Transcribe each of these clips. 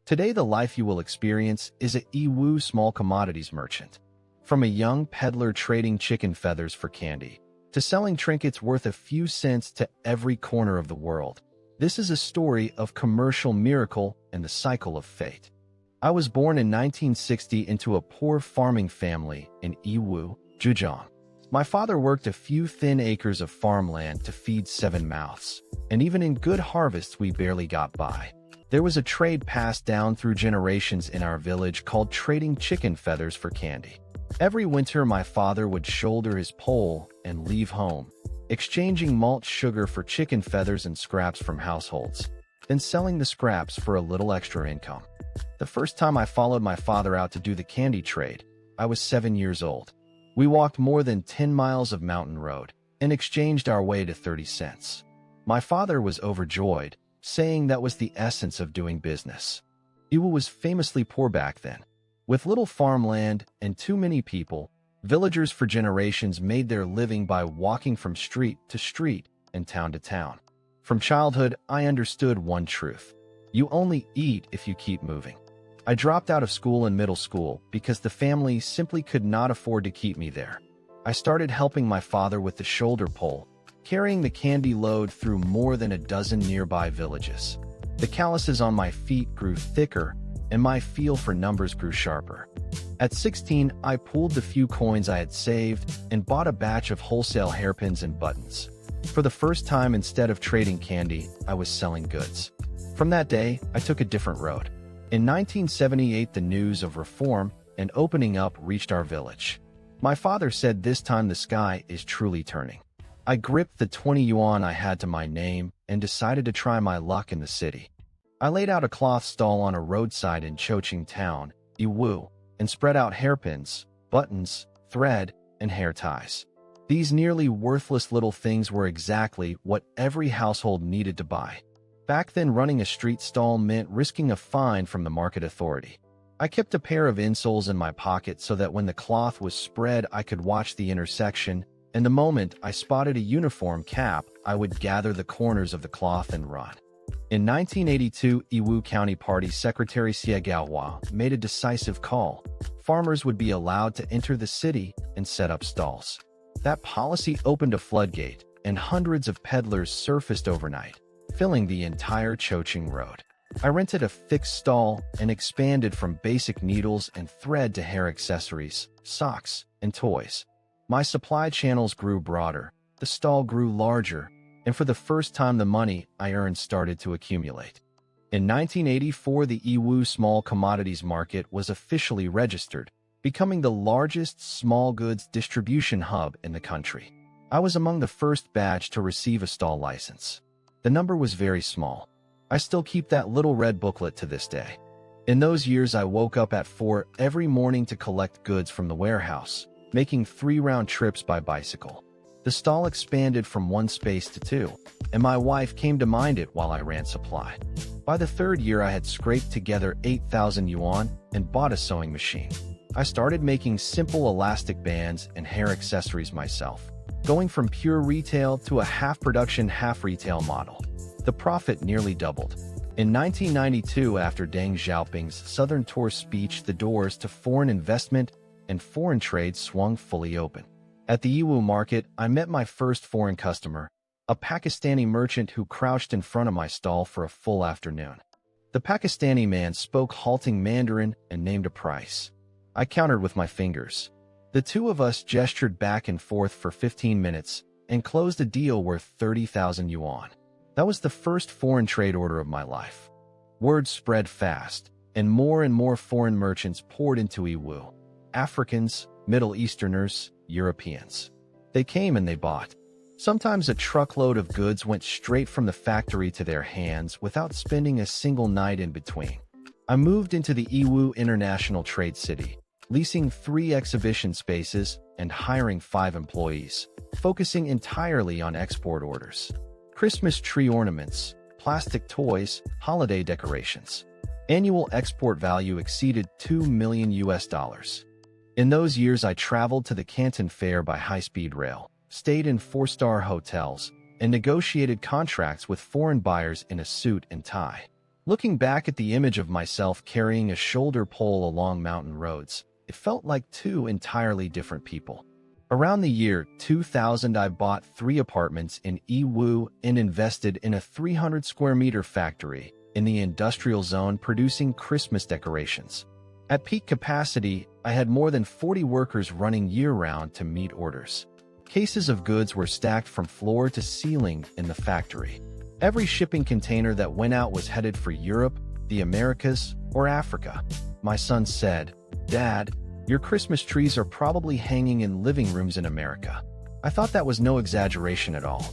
Today, the life you will experience is a Yiwu small commodities merchant. From a young peddler trading chicken feathers for candy, to selling trinkets worth a few cents to every corner of the world, this is a story of commercial miracle and the cycle of fate. I was born in 1960 into a poor farming family in Yiwu, Zhejiang. My father worked a few thin acres of farmland to feed 7 mouths, and even in good harvests we barely got by. There was a trade passed down through generations in our village called trading chicken feathers for candy. Every winter my father would shoulder his pole and leave home, exchanging malt sugar for chicken feathers and scraps from households, then selling the scraps for a little extra income. The first time I followed my father out to do the candy trade, I was 7 years old. We walked more than 10 miles of mountain road and exchanged our way to 30 cents. My father was overjoyed, saying that was the essence of doing business. Yiwu was famously poor back then. With little farmland and too many people, villagers for generations made their living by walking from street to street and town to town. From childhood, I understood one truth: you only eat if you keep moving. I dropped out of school in middle school because the family simply could not afford to keep me there. I started helping my father with the shoulder pole, carrying the candy load through more than a dozen nearby villages. The calluses on my feet grew thicker, and my feel for numbers grew sharper. At 16, I pooled the few coins I had saved and bought a batch of wholesale hairpins and buttons. For the first time, instead of trading candy, I was selling goods. From that day, I took a different road. In 1978, the news of reform and opening up reached our village. My father said this time the sky is truly turning. I gripped the 20 yuan I had to my name and decided to try my luck in the city. I laid out a cloth stall on a roadside in Choqing Town, Yiwu, and spread out hairpins, buttons, thread, and hair ties. These nearly worthless little things were exactly what every household needed to buy. Back then, running a street stall meant risking a fine from the market authority. I kept a pair of insoles in my pocket so that when the cloth was spread, I could watch the intersection, and the moment I spotted a uniform cap, I would gather the corners of the cloth and run. In 1982, Yiwu County Party Secretary Xie Gaohua made a decisive call. Farmers would be allowed to enter the city and set up stalls. That policy opened a floodgate, and hundreds of peddlers surfaced overnight, filling the entire Choqing Road. I rented a fixed stall and expanded from basic needles and thread to hair accessories, socks, and toys. My supply channels grew broader, the stall grew larger, and for the first time the money I earned started to accumulate. In 1984, the Yiwu small commodities market was officially registered, becoming the largest small goods distribution hub in the country. I was among the first batch to receive a stall license. The number was very small. I still keep that little red booklet to this day. In those years, I woke up at 4 every morning to collect goods from the warehouse, making 3 round trips by bicycle. The stall expanded from 1 space to 2, and my wife came to mind it while I ran supply. By the 3rd year, I had scraped together 8,000 yuan and bought a sewing machine. I started making simple elastic bands and hair accessories myself, going from pure retail to a half-production, half-retail model. The profit nearly doubled. In 1992, after Deng Xiaoping's Southern Tour speech, the doors to foreign investment and foreign trade swung fully open. At the Yiwu market, I met my first foreign customer, a Pakistani merchant who crouched in front of my stall for a full afternoon. The Pakistani man spoke halting Mandarin and named a price. I countered with my fingers. The two of us gestured back and forth for 15 minutes and closed a deal worth 30,000 yuan. That was the first foreign trade order of my life. Word spread fast, and more foreign merchants poured into Yiwu. Africans, Middle Easterners, Europeans. They came and they bought. Sometimes a truckload of goods went straight from the factory to their hands without spending a single night in between. I moved into the Yiwu International Trade City, leasing 3 exhibition spaces and hiring 5 employees, focusing entirely on export orders. Christmas tree ornaments, plastic toys, holiday decorations. Annual export value exceeded $2 million. In those years, I traveled to the Canton Fair by high-speed rail, stayed in 4-star hotels, and negotiated contracts with foreign buyers in a suit and tie. Looking back at the image of myself carrying a shoulder pole along mountain roads, it felt like two entirely different people. Around the year 2000, I bought 3 apartments in Yiwu and invested in a 300 square meter factory in the industrial zone producing Christmas decorations. At peak capacity, I had more than 40 workers running year-round to meet orders. Cases of goods were stacked from floor to ceiling in the factory. Every shipping container that went out was headed for Europe, the Americas, or Africa. My son said, "Dad, your Christmas trees are probably hanging in living rooms in America." I thought that was no exaggeration at all.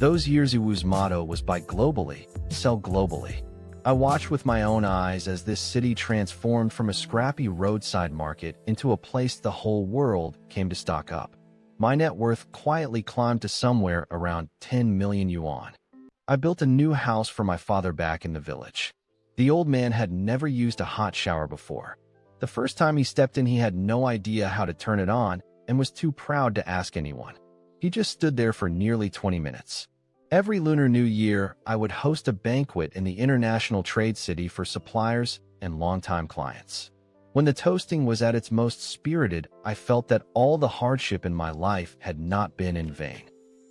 Those years Yiwu's motto was buy globally, sell globally. I watched with my own eyes as this city transformed from a scrappy roadside market into a place the whole world came to stock up. My net worth quietly climbed to somewhere around 10 million yuan. I built a new house for my father back in the village. The old man had never used a hot shower before. The first time he stepped in, he had no idea how to turn it on and was too proud to ask anyone. He just stood there for nearly 20 minutes. Every Lunar New Year, I would host a banquet in the International Trade City for suppliers and longtime clients. When the toasting was at its most spirited, I felt that all the hardship in my life had not been in vain.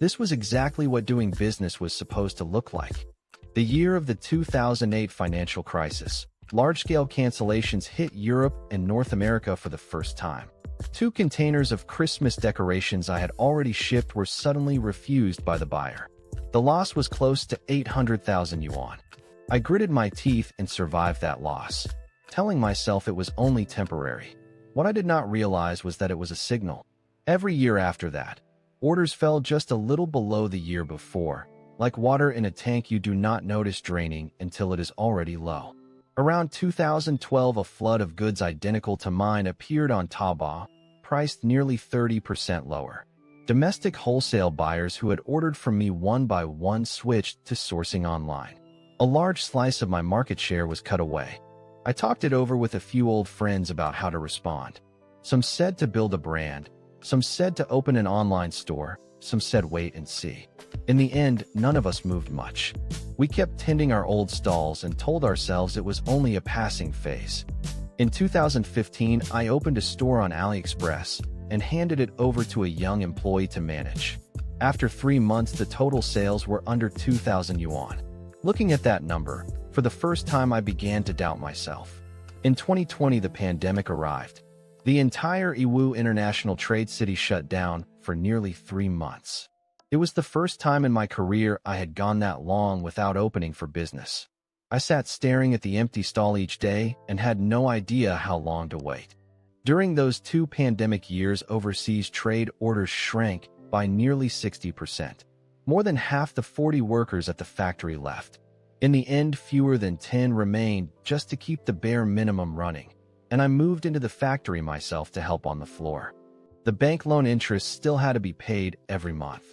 This was exactly what doing business was supposed to look like. The year of the 2008 financial crisis, large-scale cancellations hit Europe and North America for the first time. 2 containers of Christmas decorations I had already shipped were suddenly refused by the buyer. The loss was close to 800,000 yuan. I gritted my teeth and survived that loss, telling myself it was only temporary. What I did not realize was that it was a signal. Every year after that, orders fell just a little below the year before, like water in a tank you do not notice draining until it is already low. Around 2012, a flood of goods identical to mine appeared on Taobao, priced nearly 30% lower. Domestic wholesale buyers who had ordered from me one by one switched to sourcing online. A large slice of my market share was cut away. I talked it over with a few old friends about how to respond. Some said to build a brand, some said to open an online store, some said wait and see. In the end, none of us moved much. We kept tending our old stalls and told ourselves it was only a passing phase. In 2015, I opened a store on AliExpress and handed it over to a young employee to manage. After 3 months, the total sales were under 2,000 yuan. Looking at that number, for the first time I began to doubt myself. In 2020, the pandemic arrived. The entire Yiwu International Trade City shut down for nearly 3 months. It was the first time in my career I had gone that long without opening for business. I sat staring at the empty stall each day and had no idea how long to wait. During those 2 pandemic years, overseas trade orders shrank by nearly 60%. More than half the 40 workers at the factory left. In the end, fewer than 10 remained just to keep the bare minimum running, and I moved into the factory myself to help on the floor. The bank loan interest still had to be paid every month.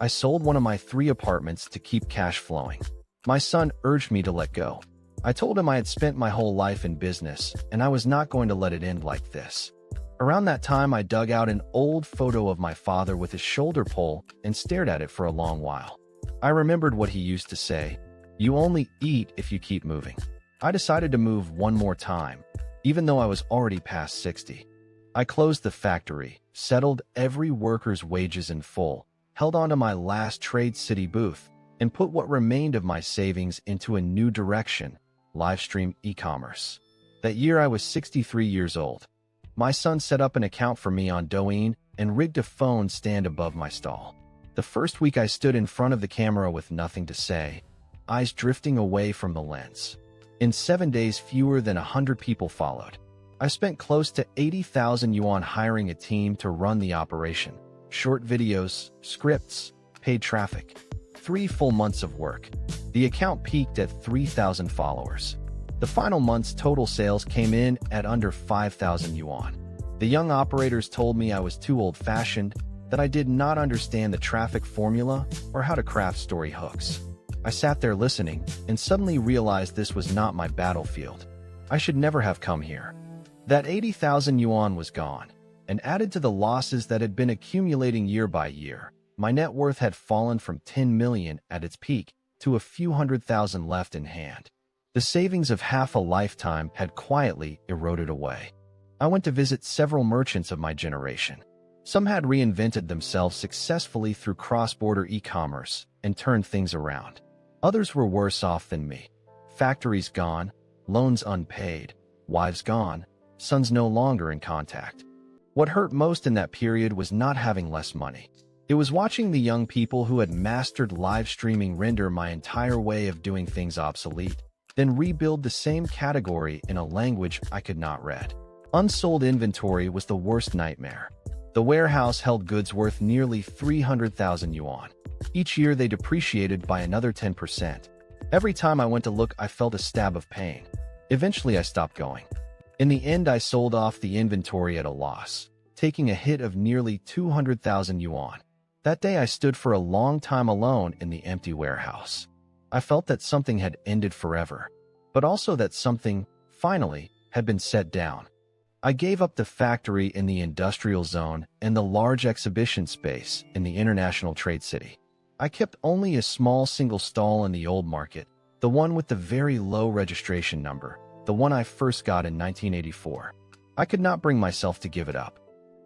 I sold one of my 3 apartments to keep cash flowing. My son urged me to let go. I told him I had spent my whole life in business, and I was not going to let it end like this. Around that time, I dug out an old photo of my father with his shoulder pole and stared at it for a long while. I remembered what he used to say, "You only eat if you keep moving." I decided to move one more time, even though I was already past 60. I closed the factory, settled every worker's wages in full, held onto my last Trade City booth, and put what remained of my savings into a new direction: livestream e-commerce. That year I was 63 years old. My son set up an account for me on Douyin and rigged a phone stand above my stall. The first week I stood in front of the camera with nothing to say, eyes drifting away from the lens. In 7 days, fewer than 100 people followed. I spent close to 80,000 yuan hiring a team to run the operation. Short videos, scripts, paid traffic. 3 full months of work. The account peaked at 3,000 followers. The final month's total sales came in at under 5,000 yuan. The young operators told me I was too old-fashioned, that I did not understand the traffic formula or how to craft story hooks. I sat there listening and suddenly realized this was not my battlefield. I should never have come here. That 80,000 yuan was gone, and added to the losses that had been accumulating year by year, my net worth had fallen from 10 million at its peak to a few hundred thousand left in hand. The savings of half a lifetime had quietly eroded away. I went to visit several merchants of my generation. Some had reinvented themselves successfully through cross-border e-commerce and turned things around. Others were worse off than me. Factories gone, loans unpaid, wives gone, sons no longer in contact. What hurt most in that period was not having less money. It was watching the young people who had mastered live streaming render my entire way of doing things obsolete, then rebuild the same category in a language I could not read. Unsold inventory was the worst nightmare. The warehouse held goods worth nearly 300,000 yuan. Each year they depreciated by another 10%. Every time I went to look, I felt a stab of pain. Eventually I stopped going. In the end, I sold off the inventory at a loss, taking a hit of nearly 200,000 yuan. That day I stood for a long time alone in the empty warehouse. I felt that something had ended forever, but also that something, finally, had been set down. I gave up the factory in the industrial zone and the large exhibition space in the international trade city. I kept only a small single stall in the old market, the one with the very low registration number, the one I first got in 1984. I could not bring myself to give it up.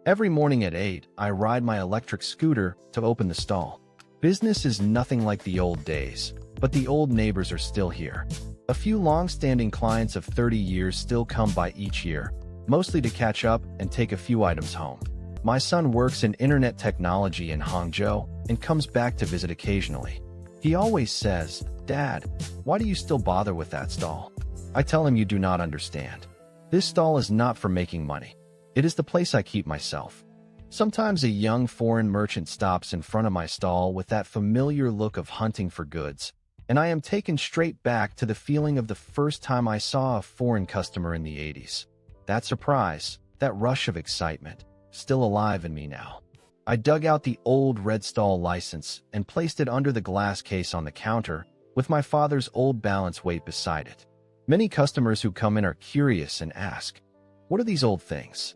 Every morning at 8, I ride my electric scooter to open the stall. Business is nothing like the old days, but the old neighbors are still here. A few long-standing clients of 30 years still come by each year, mostly to catch up and take a few items home. My son works in internet technology in Hangzhou and comes back to visit occasionally. He always says, "Dad, why do you still bother with that stall?" I tell him, "You do not understand. This stall is not for making money. It is the place I keep myself." Sometimes a young foreign merchant stops in front of my stall with that familiar look of hunting for goods, and I am taken straight back to the feeling of the first time I saw a foreign customer in the 80s. That surprise, that rush of excitement, still alive in me now. I dug out the old red stall license and placed it under the glass case on the counter, with my father's old balance weight beside it. Many customers who come in are curious and ask, "What are these old things?"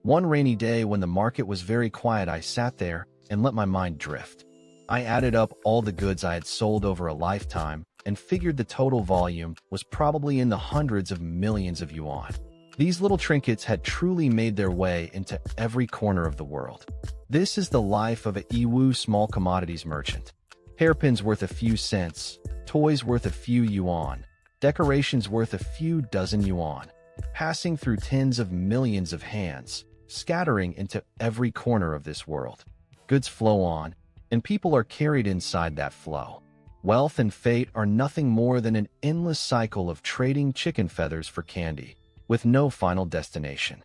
One rainy day when the market was very quiet, I sat there and let my mind drift. I added up all the goods I had sold over a lifetime and figured the total volume was probably in the hundreds of millions of yuan. These little trinkets had truly made their way into every corner of the world. This is the life of a Yiwu small commodities merchant. Hairpins worth a few cents, toys worth a few yuan, decorations worth a few dozen yuan, passing through tens of millions of hands, scattering into every corner of this world. Goods flow on, and people are carried inside that flow. Wealth and fate are nothing more than an endless cycle of trading chicken feathers for candy, with no final destination.